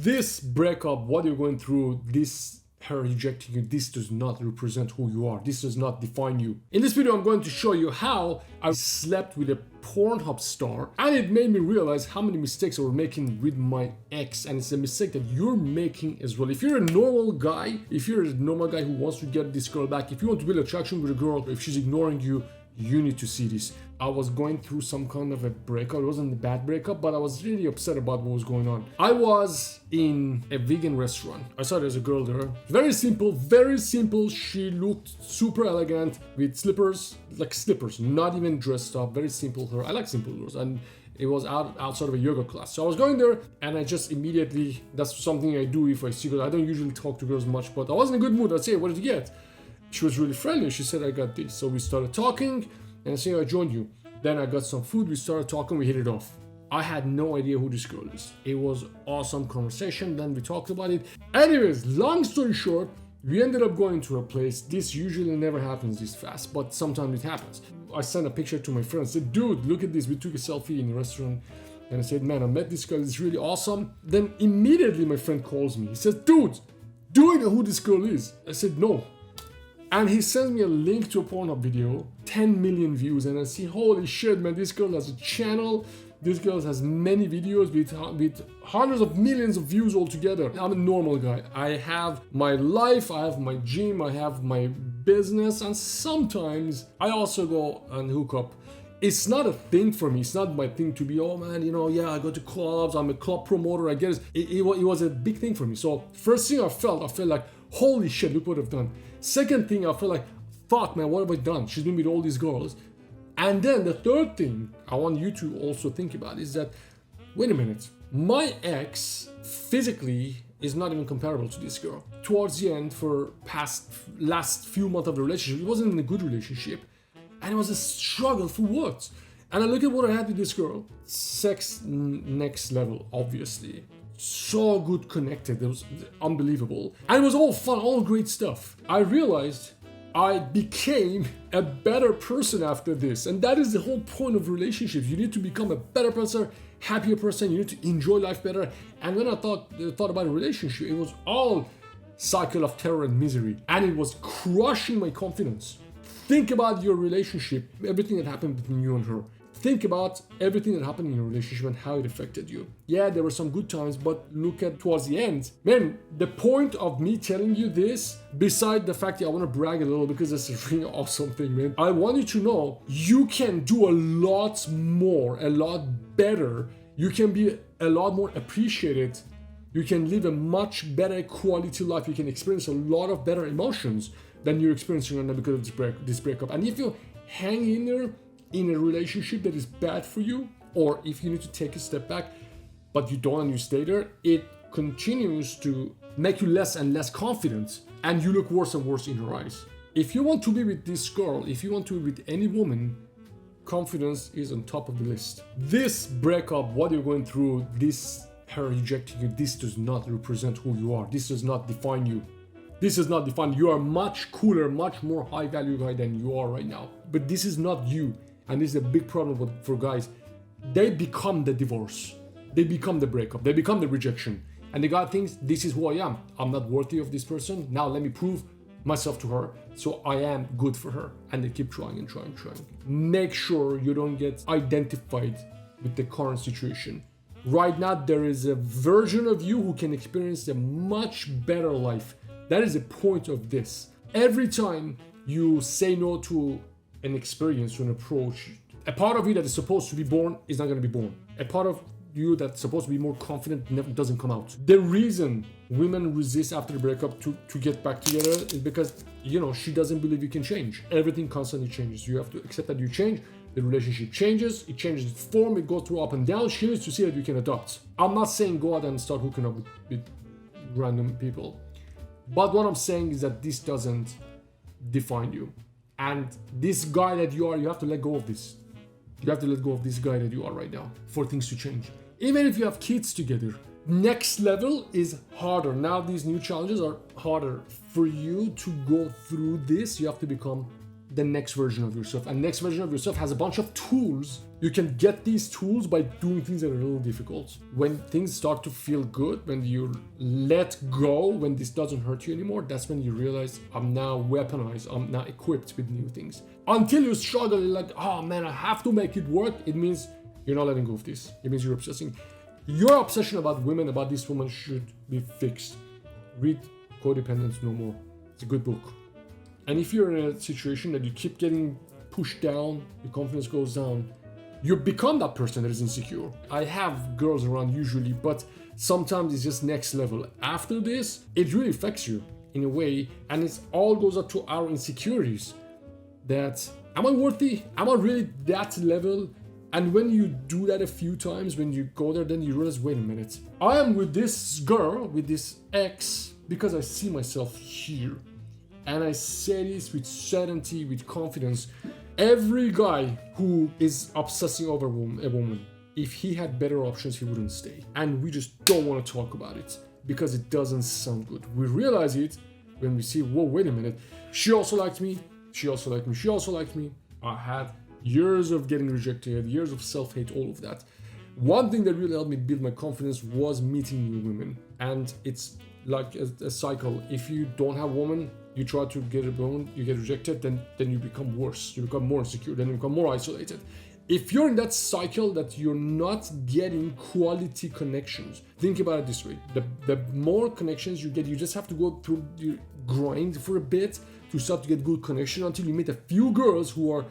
This breakup, what you're going through, this her rejecting you, this does not represent who you are. This does not define you. In this video, I'm going to show you how I slept with a Pornhub star, and it made me realize how many mistakes I was making with my ex, and it's a mistake that you're making as well. If you're a normal guy, who wants to get this girl back, if you want to build attraction with a girl, if she's ignoring you, you need to see this. I was going through some kind of a breakup. It wasn't a bad breakup, but I was really upset about what was going on. I was in a vegan restaurant. I saw there's a girl there. Very simple, very simple. She looked super elegant with slippers, like slippers, not even dressed up. Very simple hair. I like simple girls. And it was outside of a yoga class. So I was going there, and I just immediately, that's something I do if I see girls. I don't usually talk to girls much, but I was in a good mood. I'd say, what did you get? She was really friendly. She said, I got this. So we started talking, and I said, I joined you. Then I got some food. We started talking. We hit it off. I had no idea who this girl is. It was awesome conversation. Then we talked about it. Anyways, long story short, we ended up going to a place. This usually never happens this fast, but sometimes it happens. I sent a picture to my friend. I said, dude, look at this. We took a selfie in the restaurant. And I said, man, I met this girl. It's really awesome. Then immediately my friend calls me. He says, dude, do you know who this girl is? I said, no. And he sends me a link to a Pornhub video, 10 million views, and I see, holy shit, man, this girl has a channel. This girl has many videos with hundreds of millions of views altogether. I'm a normal guy. I have my life, I have my gym, I have my business, and sometimes I also go and hook up. It's not a thing for me. It's not my thing to be, oh man, I go to clubs, I'm a club promoter, I guess. It was a big thing for me. So first thing I felt like, holy shit, look what I've done. Second thing, I feel like, fuck man, what have I done? She's been with all these girls. And then the third thing I want you to also think about is that, wait a minute, my ex physically is not even comparable to this girl. Towards the end, for last few months of the relationship, it wasn't even a good relationship. And it was a struggle for what? And I look at what I had with this girl. Sex next level, obviously. So good connected, it was unbelievable. And it was all fun, all great stuff. I realized I became a better person after this. And that is the whole point of relationships. You need to become a better person, happier person, you need to enjoy life better. And when I thought about a relationship, it was all cycle of terror and misery. And it was crushing my confidence. Think about your relationship, everything that happened between you and her. Think about everything that happened in your relationship and how it affected you. Yeah, there were some good times, but look at towards the end. Man, the point of me telling you this, beside the fact that I want to brag a little because it's a really awesome thing, man. I want you to know you can do a lot more, a lot better. You can be a lot more appreciated. You can live a much better quality life. You can experience a lot of better emotions than you're experiencing right now because of this breakup. And if you hang in there, in a relationship that is bad for you, or if you need to take a step back but you don't and you stay there, it continues to make you less and less confident, and you look worse and worse in her eyes. If you want to be with this girl, if you want to be with any woman, confidence is on top of the list. This breakup, what you're going through, her rejecting you, this does not represent who you are. This does not define you. This is not defined. You are much cooler, much more high value guy than you are right now. But this is not you. And this is a big problem for guys. They become the divorce. They become the breakup. They become the rejection. And the guy thinks, this is who I am. I'm not worthy of this person. Now let me prove myself to her. So I am good for her. And they keep trying and trying and trying. Make sure you don't get identified with the current situation. Right now, there is a version of you who can experience a much better life. That is the point of this. Every time you say no to an experience, to an approach, a part of you that is supposed to be born is not going to be born. A part of you that's supposed to be more confident never doesn't come out. The reason women resist after the breakup to get back together is because, she doesn't believe you can change. Everything constantly changes. You have to accept that you change. The relationship changes. It changes its form. It goes through up and down. She needs to see that you can adapt. I'm not saying go out and start hooking up with random people. But what I'm saying is that this doesn't define you. And this guy that you are, you have to let go of this. You have to let go of this guy that you are right now for things to change. Even if you have kids together, next level is harder. Now these new challenges are harder. For you to go through this, you have to become the next version of yourself. And next version of yourself has a bunch of tools You can get these tools by doing things that are a little difficult. When things start to feel good, when you let go, when this doesn't hurt you anymore, that's when you realize I'm now weaponized, I'm now equipped with new things. Until you struggle, you're like, oh man, I have to make it work, it means you're not letting go of this. It means you're obsessing. Your obsession about women, about this woman should be fixed. Read Codependence No More. It's a good book. And if you're in a situation that you keep getting pushed down, your confidence goes down, you become that person that is insecure. I have girls around usually, but sometimes it's just next level. After this, it really affects you in a way, and it all goes up to our insecurities. That, am I worthy? Am I really that level? And when you do that a few times, when you go there, then you realize, wait a minute. I am with this girl, with this ex, because I see myself here. And I say this with certainty, with confidence. Every guy who is obsessing over a woman, if he had better options, he wouldn't stay. And we just don't want to talk about it because it doesn't sound good. We realize it when we see, whoa, wait a minute. She also liked me. She also liked me. She also liked me. I had years of getting rejected, years of self-hate, all of that. One thing that really helped me build my confidence was meeting new women. And it's like a cycle. If you don't have a woman, you try to get a woman, you get rejected, then you become worse. You become more insecure, then you become more isolated. If you're in that cycle that you're not getting quality connections, think about it this way. The more connections you get, you just have to go through your grind for a bit to start to get good connection until you meet a few girls who are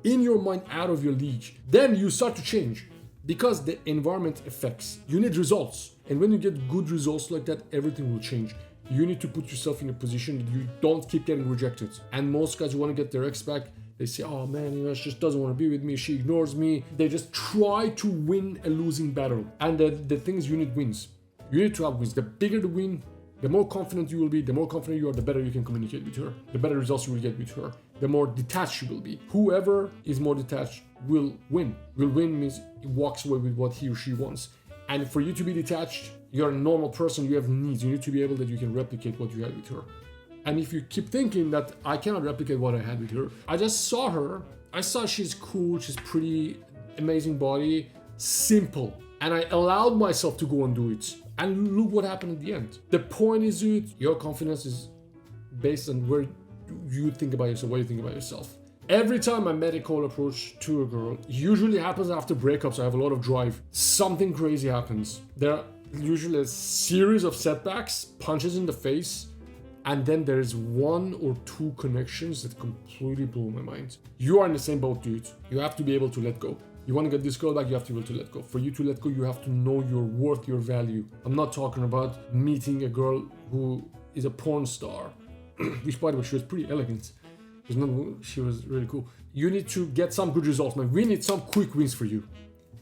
in your mind out of your league. Then you start to change because the environment affects. You need results. And when you get good results like that, everything will change. You need to put yourself in a position that you don't keep getting rejected. And most guys who want to get their ex back, they say, oh man, she just doesn't want to be with me, she ignores me. They just try to win a losing battle. And the thing is, you need wins. You need to have wins. The bigger the win, the more confident you will be, the more confident you are, the better you can communicate with her, the better results you will get with her, the more detached you will be. Whoever is more detached will win. Will win means he walks away with what he or she wants. And for you to be detached, you're a normal person, you have needs. You need to be able that you can replicate what you had with her. And if you keep thinking that I cannot replicate what I had with her, I just saw her. I saw she's cool, she's pretty, amazing body, simple. And I allowed myself to go and do it. And look what happened at the end. The point is, dude, your confidence is based on where you think about yourself, what you think about yourself. Every time I met a cold approach to a girl, usually happens after breakups. I have a lot of drive. Something crazy happens. There are usually a series of setbacks, punches in the face, and then there's one or two connections that completely blow my mind. You are in the same boat, dude. You have to be able to let go. You want to get this girl back, you have to be able to let go. For you to let go, you have to know your worth, your value. I'm not talking about meeting a girl who is a porn star, which by the way, she was pretty elegant. She was really cool. You need to get some good results, man. We need some quick wins for you.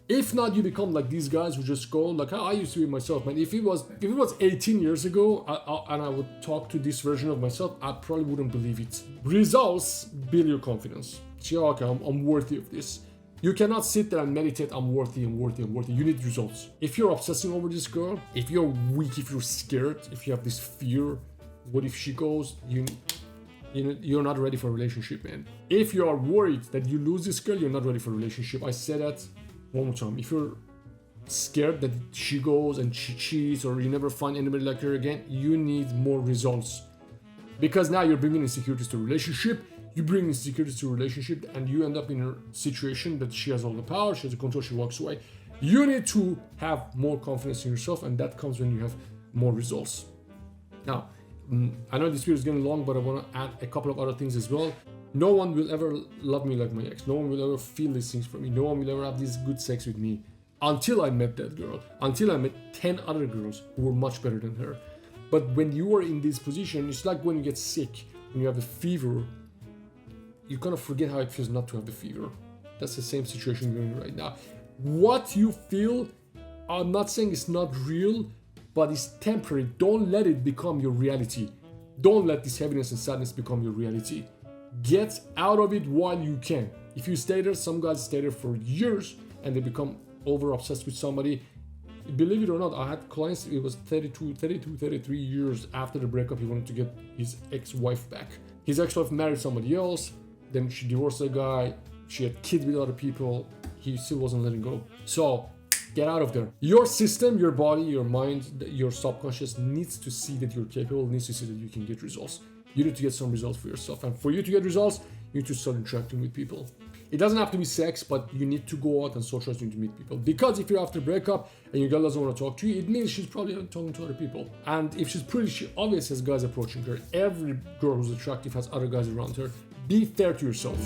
If not, you become like these guys who just go like how I used to be myself, man. If it was 18 years ago and I would talk to this version of myself, I probably wouldn't believe it. Results build your confidence. See, okay, I'm worthy of this. You cannot sit there and meditate, I'm worthy. You need results. If you're obsessing over this girl, if you're weak, if you're scared, if you have this fear, what if she goes, you're not ready for a relationship, man. If you are worried that you lose this girl, you're not ready for a relationship. I said that one more time. If you're scared that she goes and she cheats or you never find anybody like her again, you need more results. Because now you're bringing insecurities to a relationship, you bring insecurities to a relationship and you end up in a situation that she has all the power, she has the control, she walks away. You need to have more confidence in yourself, and that comes when you have more results. Now, I know this video is getting long, but I want to add a couple of other things as well. No one will ever love me like my ex. No one will ever feel these things for me. No one will ever have this good sex with me until I met that girl. Until I met 10 other girls who were much better than her. But when you are in this position, it's like when you get sick, when you have a fever, you kind of forget how it feels not to have the fever. That's the same situation you're in right now. What you feel, I'm not saying it's not real, but it's temporary. Don't let it become your reality. Don't let this heaviness and sadness become your reality. Get out of it while you can. If you stay there, some guys stay there for years and they become over obsessed with somebody. Believe it or not, I had clients, it was 33 years after the breakup, he wanted to get his ex-wife back. His ex-wife married somebody else, then she divorced the guy, she had kids with other people. he still wasn't letting go. So get out of there. Your system, your body, your mind, your subconscious needs to see that you're capable, needs to see that you can get results. You need to get some results for yourself. And for you to get results, you need to start interacting with people. It doesn't have to be sex, but you need to go out and socialize, you need to meet people. Because if you're after breakup and your girl doesn't want to talk to you, it means she's probably talking to other people. And if she's pretty, she obviously has guys approaching her. Every girl who's attractive has other guys around her. Be fair to yourself.